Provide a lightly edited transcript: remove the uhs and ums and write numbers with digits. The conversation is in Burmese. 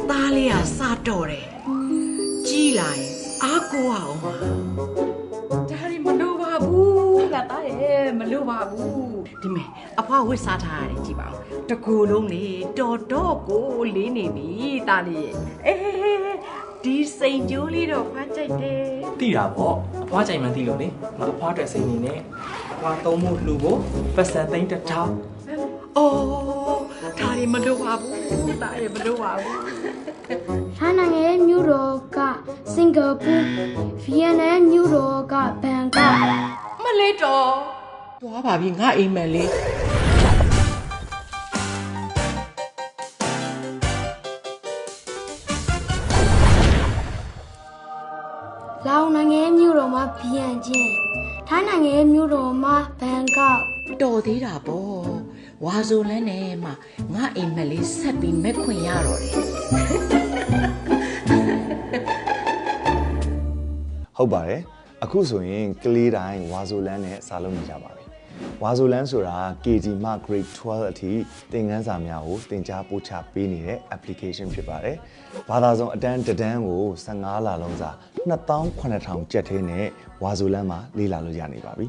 သားလေးကစတော့တယ်ကြီးလာရင်အားကိုးအောင်ပါဒါရီမလို့ပါဘူးငါသားရဲ့မလို့ပါဘူးဒီမဲ့အဖွားဝစ်စားထားရတယ်ကြည့်ပါဦးတကူလုံးလေတော်တော့ကိုလေးနေပြီသားလေးအေးဒီစိန်ကျိုးလေးတော့ဖွားကြိုက်တယ်တိတာပေါ့အဖွားကြိုင်မှန်းသိလို့လေငါအဖွားအတွက်စိန်နေနဲ့အဖွားသုံးဖို့လှူဖို့ပတ်စံသိန်းတစ်ထောင်အော်ဒါရီမလို့ပါဘူးသားရဲ့မလို့ပါဘူးထိုင်းနိုင်ငံရဲ့မြို့တော်ကစင်ကာပူဗီယက်နမ်မြို့တော်ကဘန်ကောက်မလေးတော်သွားပါပြီငါအိမ်မက်လေးလောင်နိုင်ငံရဲ့မြို့တော်မှာဗီယန်ကျင်းထိုင်းနိုင်ငံရဲ့မြို့တော်မှာဘန်ကောက်တော်သေးတာပေါ့ဝါဆိုလန်းနဲ့မှငါအိမ်မက်လေးဆက်ပြီးမက်ခွင့်ရတော့တယ်ဟုတ်ပါတယ်အခုဆိုရင်ကလေးတိုင်းဝါဆိုလန်းနဲ့စာလုံးနေကြပါပြီဝါဆိုလန်းဆိုတာ KG မှ Grade 12အထိသင်ခန်းစာများကိုသင်ကြားပို့ချပေးနေတဲ့ application ဖြစ်ပါတယ်ဘာသာစုံအတန်းတစ်တန်းကို15လလုံးစာ28,000ကျပ်ထဲနဲ့ဝါဆိုလန်းမှာလေ့လာလို့ရနေပါပြီ